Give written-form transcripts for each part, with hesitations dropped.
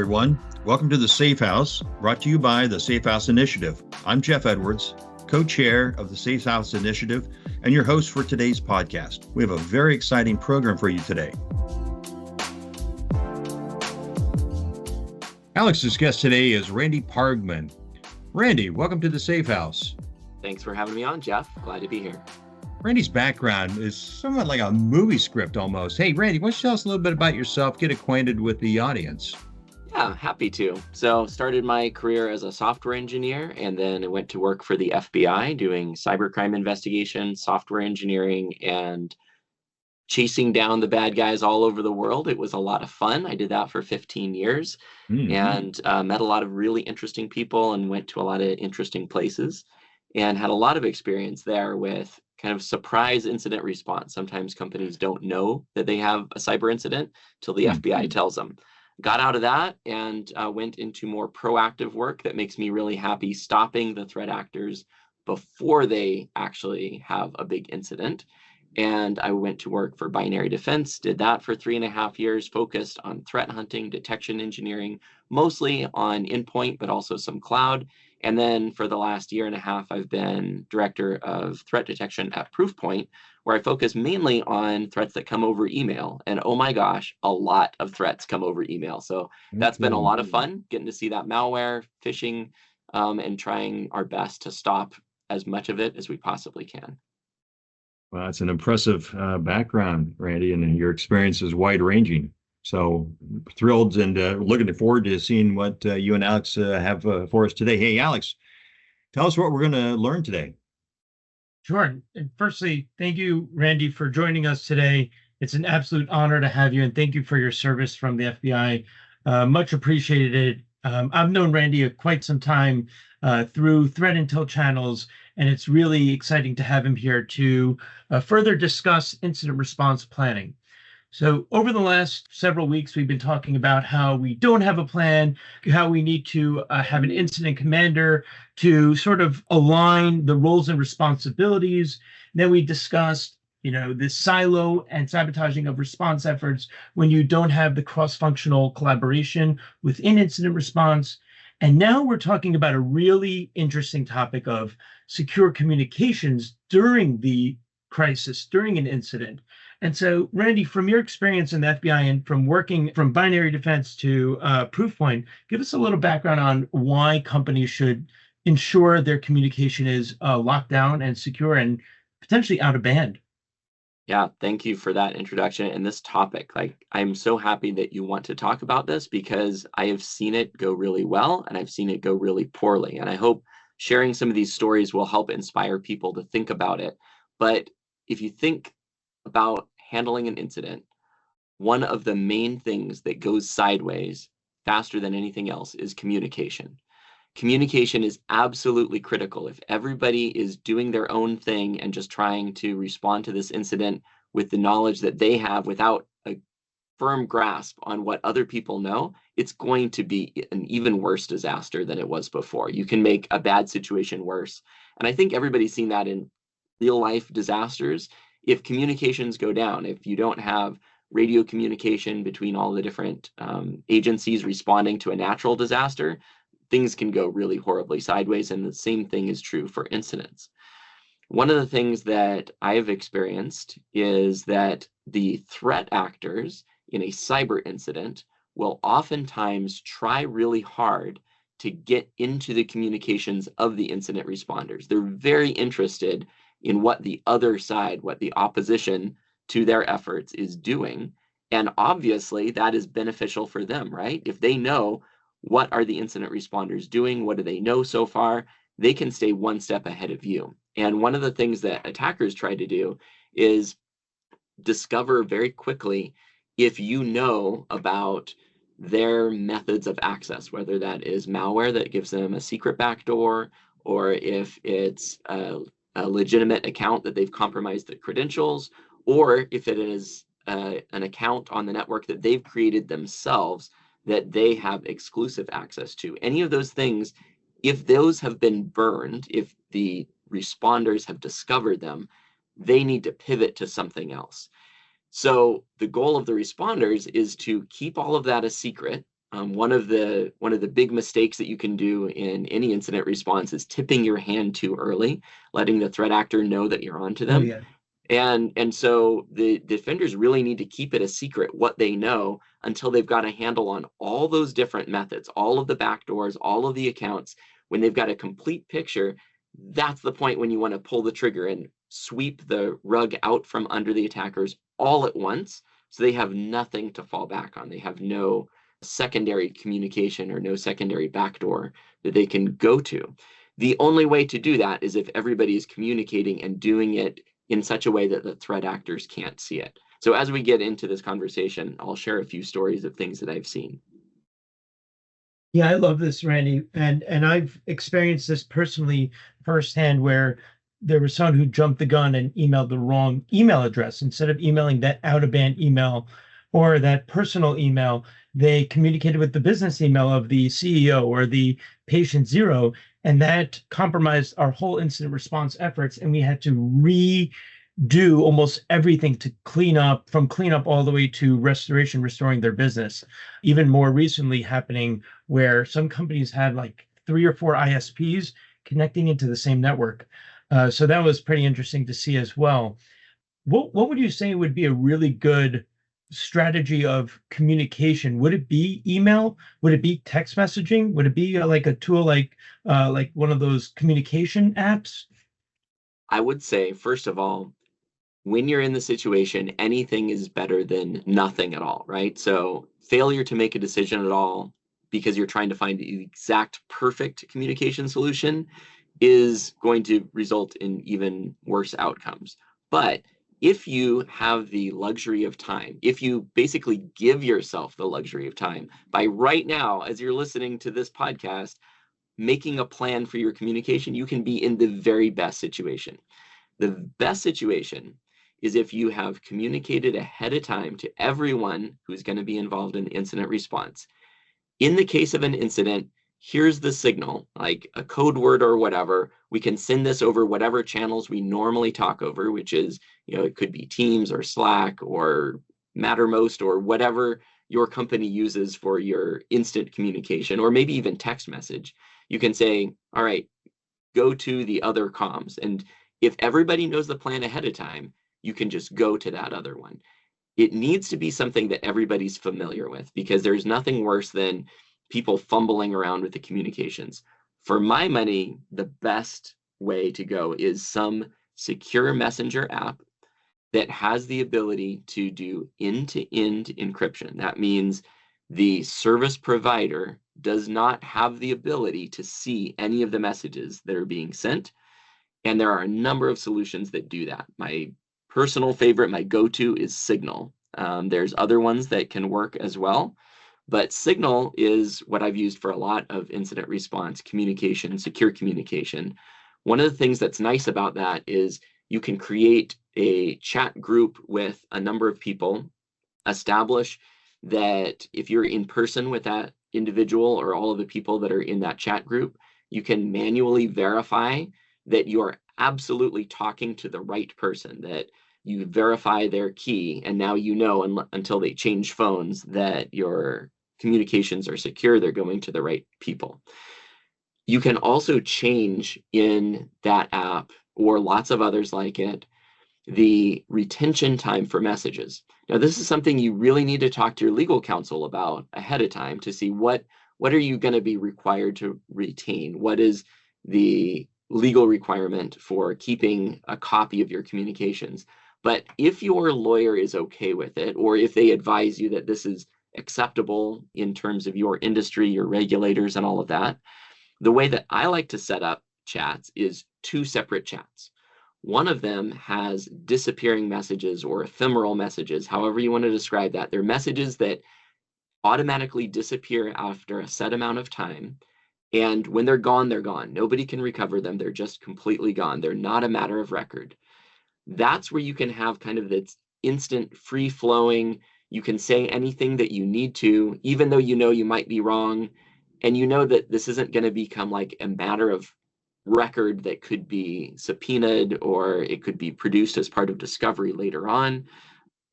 everyone. Welcome to the Safe House, brought to you by the SafeHouse Initiative. I'm Jeff Edwards, co-chair of the SafeHouse Initiative, and your host for today's podcast. We have a very exciting program for you today. Alex's guest today is Randy Pargman. Randy, welcome to the Safe House. Thanks for having me on, Jeff. Glad to be here. Randy's background is somewhat like a movie script almost. Hey, Randy, why don't you tell us a little bit about yourself, get acquainted with the audience? Yeah, happy to. So started my career as a software engineer, and then I went to work for the FBI doing cybercrime investigation, software engineering, and chasing down the bad guys all over the world. It was a lot of fun. I did that for 15 years and met a lot of really interesting people and went to a lot of interesting places and had a lot of experience there with kind of surprise incident response. Sometimes companies don't know that they have a cyber incident till the FBI tells them. Got out of that and went into more proactive work that makes me really happy, stopping the threat actors before they actually have a big incident. And I went to work for Binary Defense, did that for 3.5 years, focused on threat hunting, detection engineering, mostly on endpoint, but also some cloud. And then for the last 1.5 years, I've been director of threat detection at Proofpoint, where I focus mainly on threats that come over email. And oh my gosh, a lot of threats come over email. So that's been a lot of fun, getting to see that malware, phishing, and trying our best to stop as much of it as we possibly can. Well, that's an impressive background, Randy, and your experience is wide-ranging. So thrilled and looking forward to seeing what you and Alex have for us today. Hey, Alex, tell us what we're going to learn today. Sure. And firstly, thank you, Randy, for joining us today. It's an absolute honor to have you, and thank you for your service from the FBI. Much appreciated. I've known Randy quite some time through threat intel channels, and it's really exciting to have him here to further discuss incident response planning. So over the last several weeks, we've been talking about how we don't have a plan, how we need to have an incident commander to sort of align the roles and responsibilities. And then we discussed, this silo and sabotaging of response efforts when you don't have the cross-functional collaboration within incident response. And now we're talking about a really interesting topic of secure communications during the crisis, during an incident. And so, Randy, from your experience in the FBI and from working from Binary Defense to Proofpoint, give us a little background on why companies should ensure their communication is locked down and secure and potentially out of band. Yeah, thank you for that introduction and this topic. I'm so happy that you want to talk about this because I have seen it go really well and I've seen it go really poorly. And I hope sharing some of these stories will help inspire people to think about it. But if you think about handling an incident, one of the main things that goes sideways faster than anything else is communication. Communication is absolutely critical. If everybody is doing their own thing and just trying to respond to this incident with the knowledge that they have without a firm grasp on what other people know, it's going to be an even worse disaster than it was before. You can make a bad situation worse. And I think everybody's seen that in real life disasters. If communications go down, if you don't have radio communication between all the different agencies responding to a natural disaster, things can go really horribly sideways, and the same thing is true for incidents. One of the things that I have experienced is that the threat actors in a cyber incident will oftentimes try really hard to get into the communications of the incident responders. They're very interested in what the other side, what the opposition to their efforts is doing. And obviously that is beneficial for them, right? If they know what are the incident responders doing, what do they know so far, they can stay one step ahead of you. And one of the things that attackers try to do is discover very quickly if you know about their methods of access, whether that is malware that gives them a secret backdoor, or if it's a legitimate account that they've compromised the credentials, or if it is an account on the network that they've created themselves that they have exclusive access to. Any of those things, if those have been burned, if the responders have discovered them, they need to pivot to something else. So the goal of the responders is to keep all of that a secret One of the big mistakes that you can do in any incident response is tipping your hand too early, letting the threat actor know that you're onto them. Oh, yeah. And so the defenders really need to keep it a secret what they know until they've got a handle on all those different methods, all of the backdoors, all of the accounts. When they've got a complete picture, that's the point when you want to pull the trigger and sweep the rug out from under the attackers all at once, so they have nothing to fall back on. They have no secondary communication or no secondary backdoor that they can go to. The only way to do that is if everybody is communicating and doing it in such a way that the threat actors can't see it. So as we get into this conversation, I'll share a few stories of things that I've seen. Yeah, I love this, Randy. And I've experienced this personally firsthand, where there was someone who jumped the gun and emailed the wrong email address. Instead of emailing that out-of-band email or that personal email, they communicated with the business email of the CEO or the patient zero, and that compromised our whole incident response efforts. And we had to redo almost everything to clean up all the way to restoring their business. Even more recently happening, where some companies had like 3 or 4 ISPs connecting into the same network. So that was pretty interesting to see as well. What would you say would be a really good strategy of communication? Would it be email? Would it be text messaging? Would it be like a tool like one of those communication apps? I would say, first of all, when you're in the situation, anything is better than nothing at all, right? So failure to make a decision at all because you're trying to find the exact perfect communication solution is going to result in even worse outcomes. But if you have the luxury of time, if you basically give yourself the luxury of time by right now, as you're listening to this podcast, making a plan for your communication, you can be in the very best situation. The best situation is if you have communicated ahead of time to everyone who's going to be involved in the incident response. In the case of an incident, here's the signal, like a code word or whatever. We can send this over whatever channels we normally talk over, which is, it could be Teams or Slack or Mattermost or whatever your company uses for your instant communication, or maybe even text message. You can say, all right, go to the other comms. And if everybody knows the plan ahead of time, you can just go to that other one. It needs to be something that everybody's familiar with, because there's nothing worse than people fumbling around with the communications. For my money, the best way to go is some secure messenger app that has the ability to do end-to-end encryption. That means the service provider does not have the ability to see any of the messages that are being sent. And there are a number of solutions that do that. My personal favorite, my go-to, is Signal. There's other ones that can work as well, but Signal is what I've used for a lot of incident response communication, secure communication. One of the things that's nice about that is you can create a chat group with a number of people, establish that if you're in person with that individual or all of the people that are in that chat group, you can manually verify that you're absolutely talking to the right person, that you verify their key, and now until they change phones that your communications are secure, they're going to the right people. You can also change in that app, or lots of others like it, the retention time for messages. Now, this is something you really need to talk to your legal counsel about ahead of time to see what are you going to be required to retain? What is the legal requirement for keeping a copy of your communications? But if your lawyer is okay with it, or if they advise you that this is acceptable in terms of your industry, your regulators, and all of that, the way that I like to set up chats is 2 separate chats. One of them has disappearing messages or ephemeral messages, however you want to describe that. They're messages that automatically disappear after a set amount of time. And when they're gone, they're gone. Nobody can recover them. They're just completely gone. They're not a matter of record. That's where you can have kind of this instant free flowing. You can say anything that you need to, even though you might be wrong. And you know that this isn't going to become like a matter of record that could be subpoenaed, or it could be produced as part of discovery later on.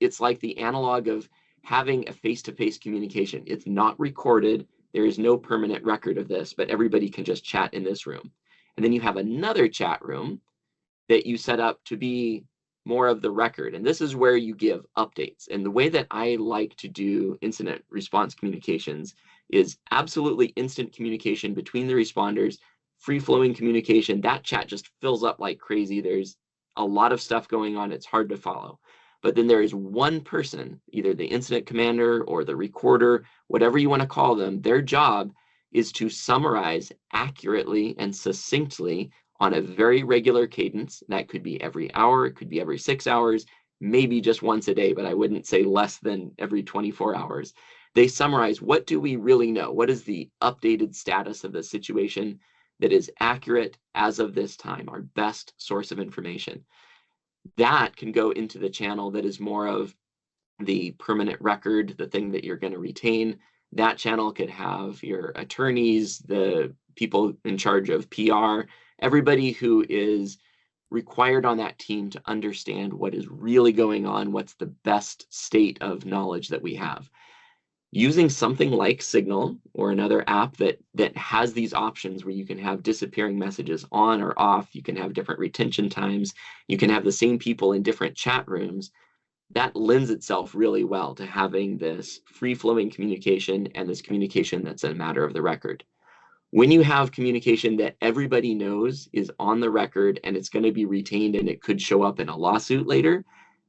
It's like the analog of having a face-to-face communication. It's not recorded. There is no permanent record of this, but everybody can just chat in this room. And then you have another chat room that you set up to be more of the record. And this is where you give updates. And the way that I like to do incident response communications is absolutely instant communication between the responders, free-flowing communication. That chat just fills up like crazy. There's a lot of stuff going on. It's hard to follow. But then there is one person, either the incident commander or the recorder, whatever you want to call them, their job is to summarize accurately and succinctly on a very regular cadence. That could be every hour, it could be every 6 hours, maybe just once a day, but I wouldn't say less than every 24 hours. They summarize, what do we really know? What is the updated status of the situation that is accurate as of this time, our best source of information? That can go into the channel that is more of the permanent record, the thing that you're going to retain. That channel could have your attorneys, the people in charge of PR, everybody who is required on that team to understand what is really going on, what's the best state of knowledge that we have. Using something like Signal or another app that has these options where you can have disappearing messages on or off, you can have different retention times, you can have the same people in different chat rooms, that lends itself really well to having this free-flowing communication and this communication that's a matter of the record. When you have communication that everybody knows is on the record and it's going to be retained and it could show up in a lawsuit later,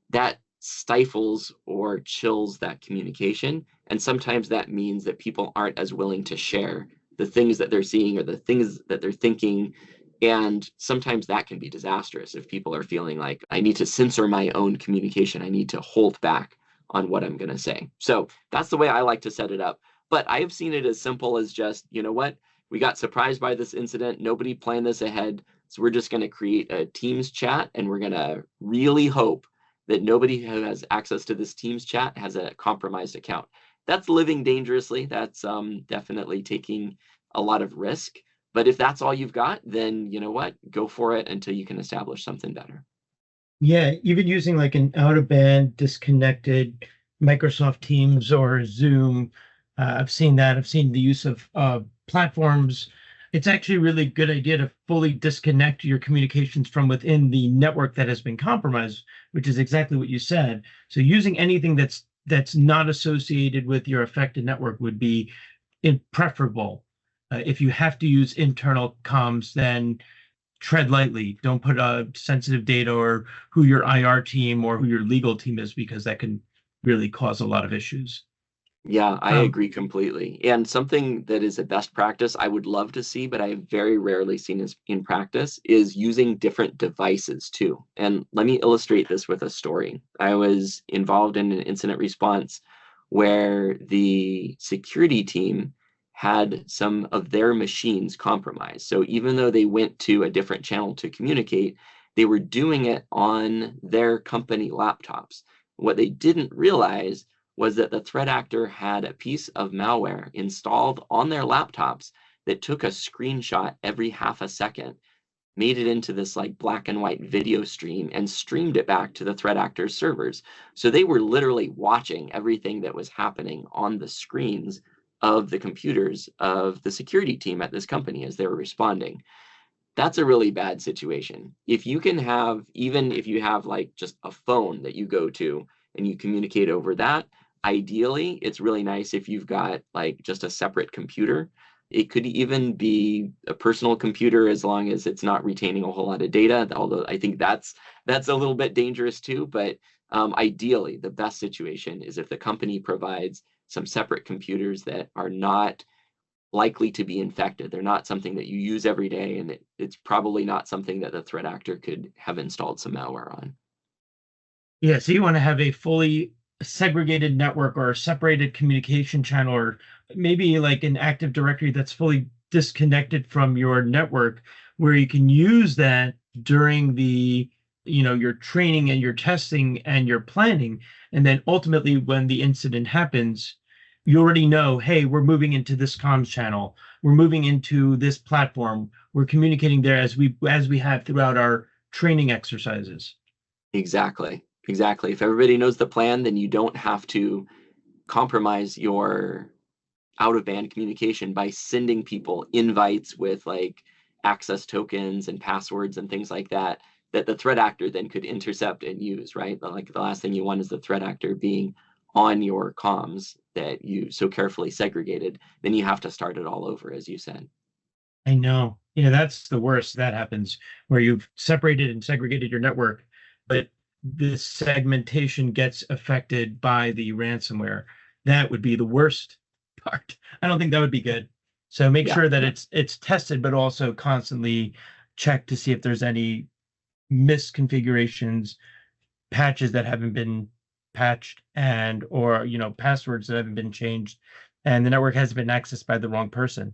that stifles or chills that communication. And sometimes that means that people aren't as willing to share the things that they're seeing or the things that they're thinking. And sometimes that can be disastrous if people are feeling like, I need to censor my own communication. I need to hold back on what I'm going to say. So that's the way I like to set it up. But I have seen it as simple as just, you know what? We got surprised by this incident. Nobody planned this ahead. So we're just going to create a Teams chat and we're going to really hope that nobody who has access to this Teams chat has a compromised account. That's living dangerously. That's definitely taking a lot of risk. But if that's all you've got, then you know what? Go for it until you can establish something better. Yeah, even using like an out-of-band, disconnected Microsoft Teams or Zoom, I've seen that. I've seen the use of platforms. It's actually a really good idea to fully disconnect your communications from within the network that has been compromised, which is exactly what you said. So using anything that's not associated with your affected network would be preferable. If you have to use internal comms, then tread lightly. Don't put sensitive data or who your IR team or who your legal team is, because that can really cause a lot of issues. Yeah, I agree completely. And something that is a best practice I would love to see, but I have very rarely seen this in practice, is using different devices too. And let me illustrate this with a story. I was involved in an incident response where the security team had some of their machines compromised. So even though they went to a different channel to communicate, they were doing it on their company laptops. What they didn't realize was that the threat actor had a piece of malware installed on their laptops that took a screenshot every half a second, made it into this like black and white video stream, and streamed it back to the threat actor's servers. So they were literally watching everything that was happening on the screens of the computers of the security team at this company as they were responding. That's a really bad situation. If you can have, even if you have like just a phone that you go to and you communicate over that, ideally, it's really nice if you've got like just a separate computer. It could even be a personal computer as long as it's not retaining a whole lot of data, although I think that's a little bit dangerous too. But ideally, the best situation is if the company provides some separate computers that are not likely to be infected. They're not something that you use every day, and it's probably not something that the threat actor could have installed some malware on. Yeah, so you want to have a fully segregated network or a separated communication channel, or maybe like an Active Directory that's fully disconnected from your network, where you can use that during the, your training and your testing and your planning. And then ultimately when the incident happens, you already know, hey, we're moving into this comms channel, we're moving into this platform, we're communicating there as we have throughout our training exercises. Exactly. If everybody knows the plan, then you don't have to compromise your out-of-band communication by sending people invites with like access tokens and passwords and things like that, that the threat actor then could intercept and use, right? Like the last thing you want is the threat actor being on your comms that you so carefully segregated. Then you have to start it all over, as you said. I know. That's the worst. That happens where you've separated and segregated your network, but this segmentation gets affected by the ransomware. That would be the worst part. I don't think that would be good. So make sure that it's tested, but also constantly check to see if there's any misconfigurations, patches that haven't been patched, and or passwords that haven't been changed, and the network hasn't been accessed by the wrong person.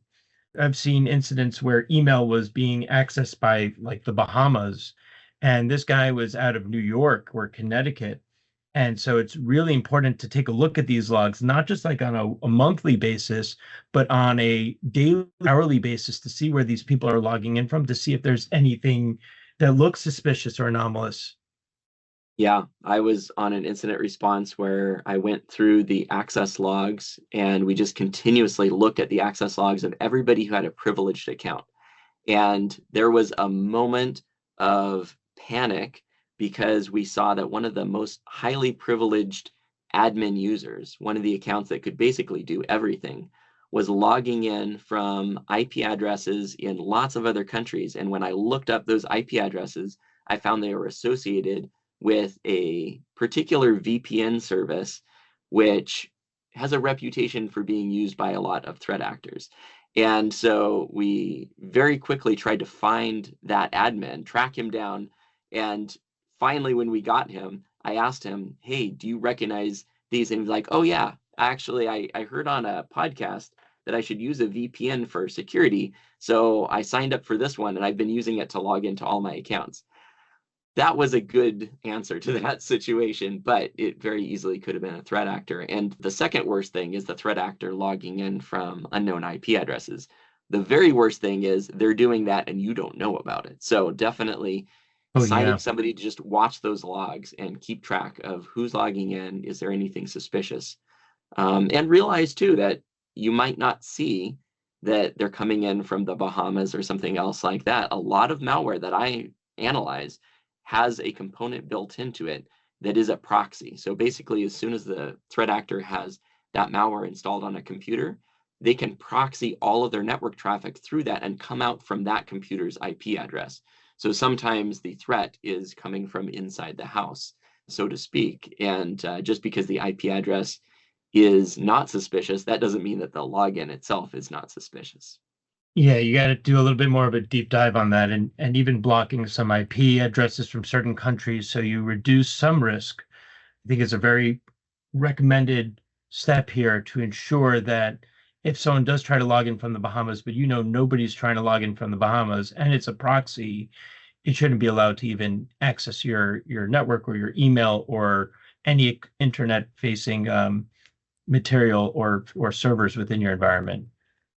I've seen incidents where email was being accessed by like the Bahamas, and this guy was out of New York or Connecticut. And so it's really important to take a look at these logs, not just like on a monthly basis, but on a daily, hourly basis to see where these people are logging in from, to see if there's anything that looks suspicious or anomalous. Yeah, I was on an incident response where I went through the access logs and we just continuously looked at the access logs of everybody who had a privileged account. And there was a moment of panic because we saw that one of the most highly privileged admin users, one of the accounts that could basically do everything, was logging in from IP addresses in lots of other countries. And when I looked up those IP addresses, I found they were associated with a particular VPN service, which has a reputation for being used by a lot of threat actors. And so we very quickly tried to find that admin, track him down. And finally, when we got him, I asked him, hey, do you recognize these? And he was like, oh, yeah, actually, I heard on a podcast that I should use a VPN for security. So I signed up for this one and I've been using it to log into all my accounts. That was a good answer to that situation, but it very easily could have been a threat actor. And the second worst thing is the threat actor logging in from unknown IP addresses. The very worst thing is they're doing that and you don't know about it. So definitely assigning somebody to just watch those logs and keep track of who's logging in. Is there anything suspicious? And realize too that you might not see that they're coming in from the Bahamas or something else like that. A lot of malware that I analyze has a component built into it that is a proxy. So basically, as soon as the threat actor has that malware installed on a computer, they can proxy all of their network traffic through that and come out from that computer's IP address. So sometimes the threat is coming from inside the house, so to speak. And just because the IP address is not suspicious, that doesn't mean that the login itself is not suspicious. Yeah, you got to do a little bit more of a deep dive on that, and even blocking some IP addresses from certain countries so you reduce some risk. I think is a very recommended step here to ensure that if someone does try to log in from the Bahamas, but nobody's trying to log in from the Bahamas and it's a proxy, it shouldn't be allowed to even access your network or your email or any internet-facing material or servers within your environment.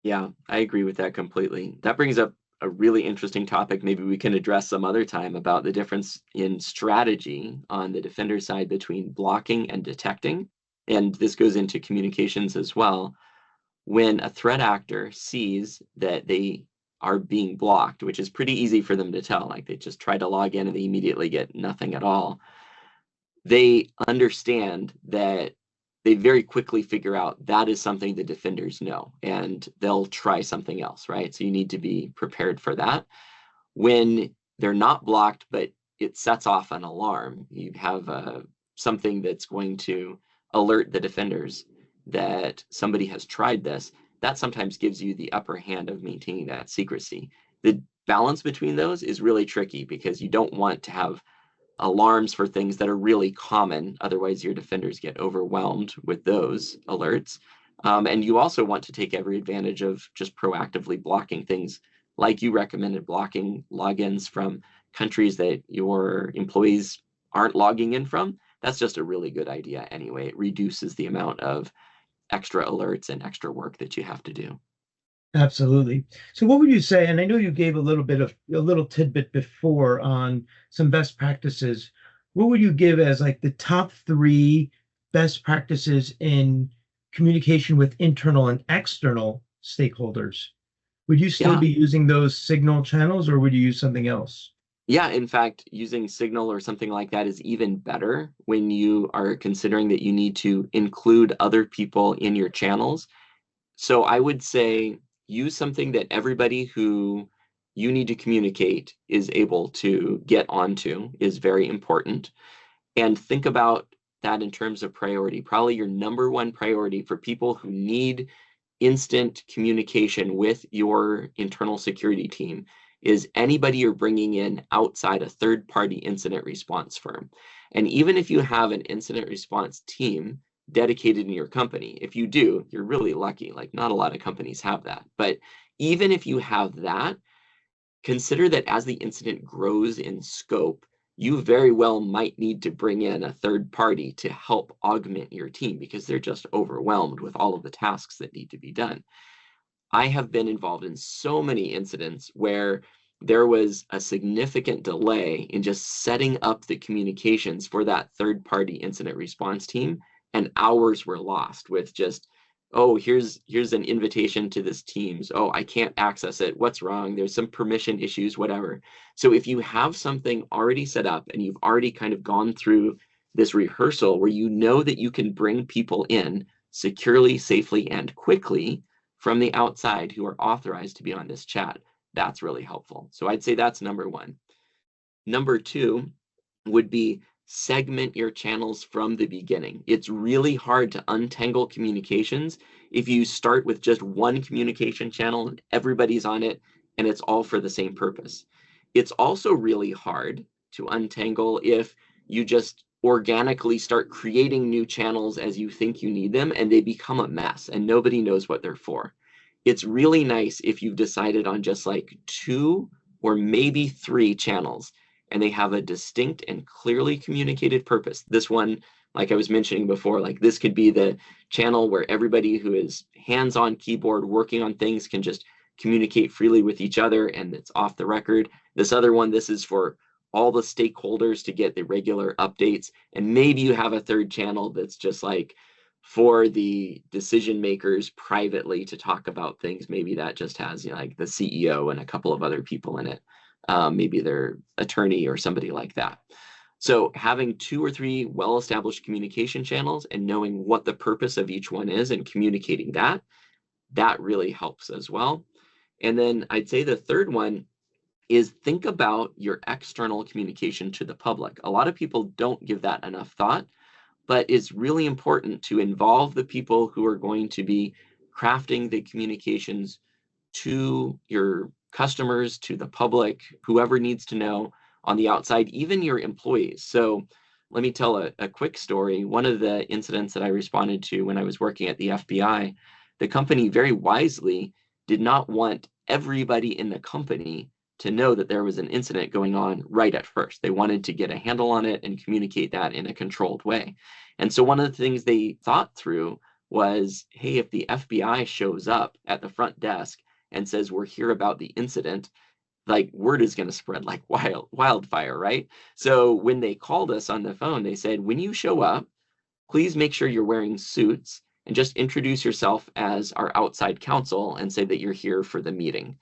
Yeah, I agree with that completely. That brings up a really interesting topic. Maybe we can address some other time about the difference in strategy on the defender side between blocking and detecting. And this goes into communications as well. When a threat actor sees that they are being blocked, which is pretty easy for them to tell, like they just try to log in and they immediately get nothing at all, they understand that they very quickly figure out that is something the defenders know, and they'll try something else, right? So you need to be prepared for that. When they're not blocked, but it sets off an alarm, you have something that's going to alert the defenders that somebody has tried this. That sometimes gives you the upper hand of maintaining that secrecy. The balance between those is really tricky because you don't want to have alarms for things that are really common. Otherwise, your defenders get overwhelmed with those alerts. And you also want to take every advantage of just proactively blocking things like you recommended, blocking logins from countries that your employees aren't logging in from. That's just a really good idea anyway. It reduces the amount of extra alerts and extra work that you have to do. Absolutely. So what would you say, and I know you gave a little tidbit before on some best practices, what would you give as like the top 3 best practices in communication with internal and external stakeholders, would you still Yeah. be using those signal channels, or would you use something else? Yeah, in fact, using Signal or something like that is even better when you are considering that you need to include other people in your channels. So I would say use something that everybody who you need to communicate is able to get onto is very important. And think about that in terms of priority. Probably your number one priority for people who need instant communication with your internal security team is anybody you're bringing in outside a third-party incident response firm. And even if you have an incident response team dedicated in your company, if you do, you're really lucky. Like, not a lot of companies have that. But even if you have that, consider that as the incident grows in scope, you very well might need to bring in a third party to help augment your team because they're just overwhelmed with all of the tasks that need to be done. I have been involved in so many incidents where there was a significant delay in just setting up the communications for that third party incident response team, and hours were lost with just, oh, here's an invitation to this Teams. Oh, I can't access it. What's wrong? There's some permission issues, whatever. So if you have something already set up and you've already kind of gone through this rehearsal where you know that you can bring people in securely, safely, and quickly from the outside who are authorized to be on this chat, that's really helpful. So I'd say that's number one. Number two would be segment your channels from the beginning. It's really hard to untangle communications if you start with just one communication channel and everybody's on it and it's all for the same purpose. It's also really hard to untangle if you just organically start creating new channels as you think you need them and they become a mess and nobody knows what they're for. It's really nice if you've decided on just like 2 or maybe 3 channels and they have a distinct and clearly communicated purpose. This one, like I was mentioning before, like this could be the channel where everybody who is hands-on keyboard working on things can just communicate freely with each other and it's off the record. This other one, this is for all the stakeholders to get the regular updates. And maybe you have a third channel that's just like for the decision makers privately to talk about things. Maybe that just has, you know, like the CEO and a couple of other people in it. Maybe their attorney or somebody like that. So having 2 or 3 well-established communication channels and knowing what the purpose of each one is and communicating that really helps as well. And then I'd say the third one is think about your external communication to the public. A lot of people don't give that enough thought, but it's really important to involve the people who are going to be crafting the communications to your customers, to the public, whoever needs to know on the outside, even your employees. So let me tell a quick story. One of the incidents that I responded to when I was working at the FBI, the company very wisely did not want everybody in the company to know that there was an incident going on right at first. They wanted to get a handle on it and communicate that in a controlled way. And so one of the things they thought through was, hey, if the FBI shows up at the front desk and says, we're here about the incident, like word is going to spread like wildfire, right? So when they called us on the phone, they said, when you show up, please make sure you're wearing suits and just introduce yourself as our outside counsel and say that you're here for the meeting.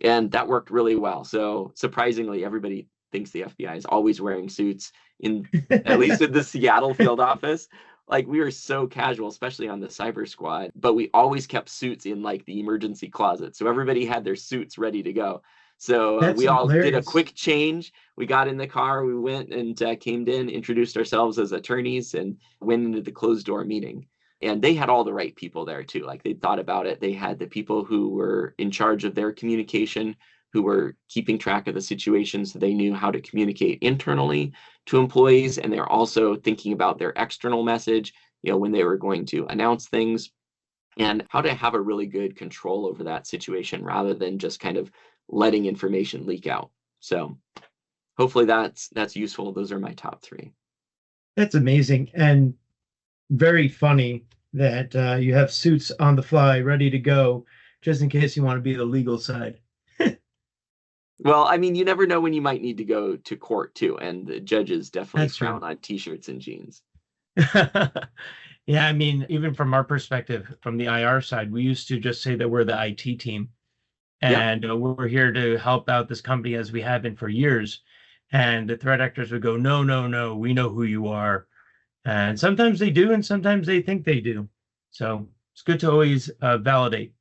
And that worked really well. So surprisingly, everybody thinks the FBI is always wearing suits in, at least in the Seattle field office. Like we were so casual, especially on the cyber squad, but we always kept suits in like the emergency closet. So everybody had their suits ready to go. So we all did a quick change. We got in the car, we went and came in, introduced ourselves as attorneys and went into the closed door meeting. And they had all the right people there too. Like they thought about it. They had the people who were in charge of their communication, who were keeping track of the situation so they knew how to communicate internally to employees. And they're also thinking about their external message, you know, when they were going to announce things and how to have a really good control over that situation rather than just kind of letting information leak out. So hopefully that's useful. Those are my top 3. That's amazing and very funny that you have suits on the fly ready to go just in case you want to be the legal side. Well, I mean, you never know when you might need to go to court too, and the judges definitely frown on t-shirts and jeans. Yeah, I mean, even from our perspective, from the IR side, we used to just say that we're the IT team, Yeah. and we're here to help out this company as we have been for years. And the threat actors would go, no, no, no, we know who you are. And sometimes they do, and sometimes they think they do. So it's good to always validate.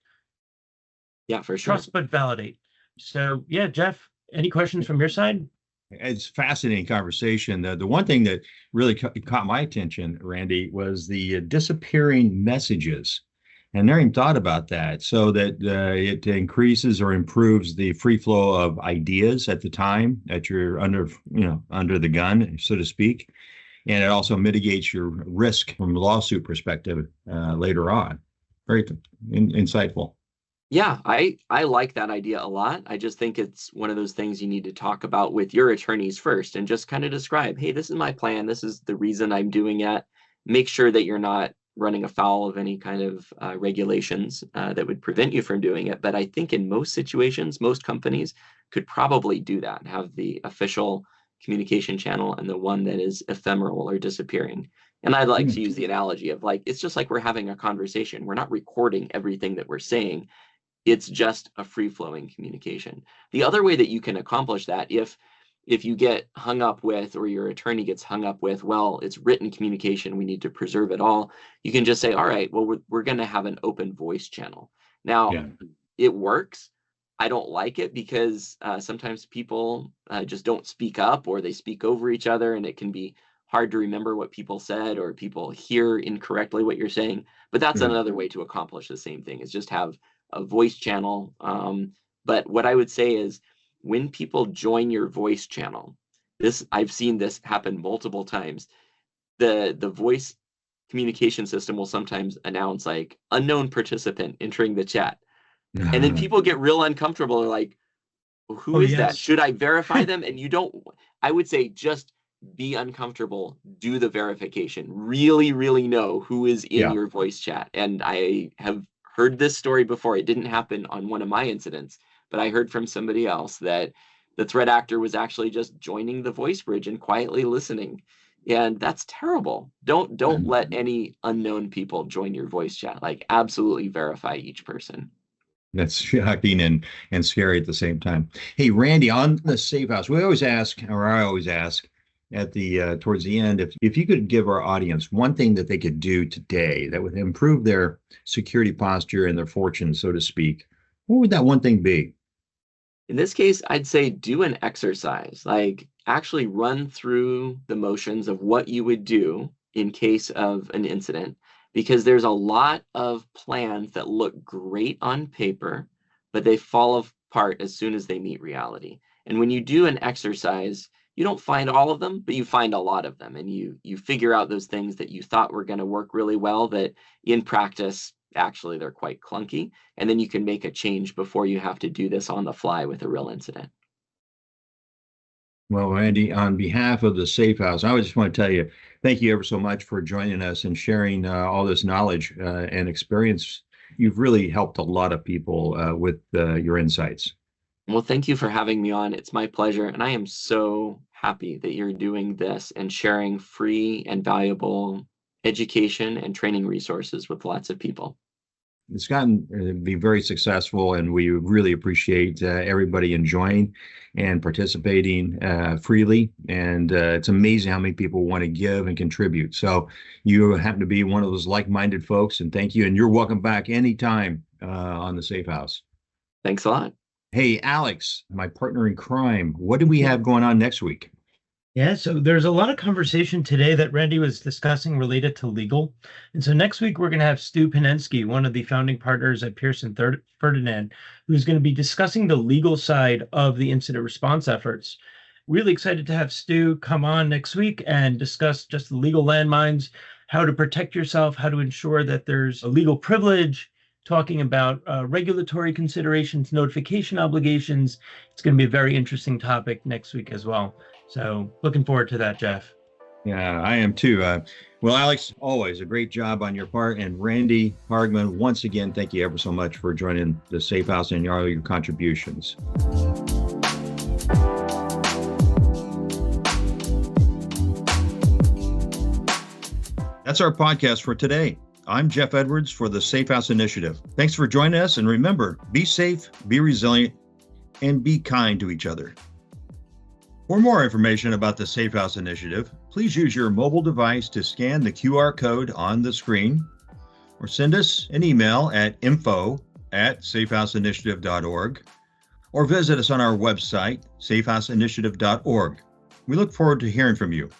Yeah, for sure. Trust, but validate. So yeah, Jeff, any questions from your side? It's a fascinating conversation. The one thing that really caught my attention, Randy, was the disappearing messages. And never even thought about that. So that it increases or improves the free flow of ideas at the time that you're under the gun, so to speak. And it also mitigates your risk from a lawsuit perspective later on. Very insightful. Yeah, I like that idea a lot. I just think it's one of those things you need to talk about with your attorneys first and just kind of describe, hey, this is my plan. This is the reason I'm doing it. Make sure that you're not running afoul of any kind of regulations that would prevent you from doing it. But I think in most situations, most companies could probably do that, have the official communication channel and the one that is ephemeral or disappearing. And I'd like to use the analogy of like, it's just like we're having a conversation. We're not recording everything that we're saying. It's just a free-flowing communication. The other way that you can accomplish that, if you get hung up with, or your attorney gets hung up with, well, it's written communication, we need to preserve it all, you can just say, all right, well, we're going to have an open voice channel. Now, It works. I don't like it because sometimes people just don't speak up, or they speak over each other, and it can be hard to remember what people said, or people hear incorrectly what you're saying. But that's another way to accomplish the same thing, is just have a voice channel. But what I would say is, when people join your voice channel, I've seen this happen multiple times. The voice communication system will sometimes announce like unknown participant entering the chat. And then people get real uncomfortable. They're like, who is that? Should I verify them? And I would say just be uncomfortable, do the verification, really, really know who is in your voice chat. And I have heard this story before. It didn't happen on one of my incidents, but I heard from somebody else that the threat actor was actually just joining the voice bridge and quietly listening. And that's terrible. Don't let any unknown people join your voice chat. Like, absolutely verify each person. That's shocking and scary at the same time. Hey, Randy, on the SafeHouse, we always ask, or I always ask at the towards the end, if you could give our audience one thing that they could do today that would improve their security posture and their fortune, so to speak, what would that one thing be? In this case, I'd say do an exercise, like actually run through the motions of what you would do in case of an incident, because there's a lot of plans that look great on paper, but they fall apart as soon as they meet reality. And when you do an exercise, you don't find all of them, but you find a lot of them, and you figure out those things that you thought were going to work really well that in practice, actually, they're quite clunky. And then you can make a change before you have to do this on the fly with a real incident. Well, Randy, on behalf of the SafeHouse, I just want to tell you, thank you ever so much for joining us and sharing all this knowledge and experience. You've really helped a lot of people with your insights. Well, thank you for having me on. It's my pleasure. And I am so happy that you're doing this and sharing free and valuable education and training resources with lots of people. It's gotten to be very successful, and we really appreciate everybody enjoying and participating freely. And it's amazing how many people want to give and contribute. So you happen to be one of those like-minded folks, and thank you. And you're welcome back anytime on the SafeHouse. Thanks a lot. Hey, Alex, my partner in crime, what do we have going on next week? Yeah, so there's a lot of conversation today that Randy was discussing related to legal. And so next week, we're going to have Stu Panensky, one of the founding partners at Pearson Ferdinand, who's going to be discussing the legal side of the incident response efforts. Really excited to have Stu come on next week and discuss just the legal landmines, how to protect yourself, how to ensure that there's a legal privilege, talking about regulatory considerations, notification obligations. It's going to be a very interesting topic next week as well. So looking forward to that, Jeff. Yeah, I am too. Well, Alex, always a great job on your part. And Randy Pargman, once again, thank you ever so much for joining the SafeHouse and all your contributions. That's That's our podcast for today. I'm Jeff Edwards for the SafeHouse Initiative. Thanks for joining us, and remember, be safe, be resilient, and be kind to each other. For more information about the SafeHouse Initiative, please use your mobile device to scan the QR code on the screen, or send us an email at info@safehouseinitiative.org, or visit us on our website, safehouseinitiative.org. We look forward to hearing from you.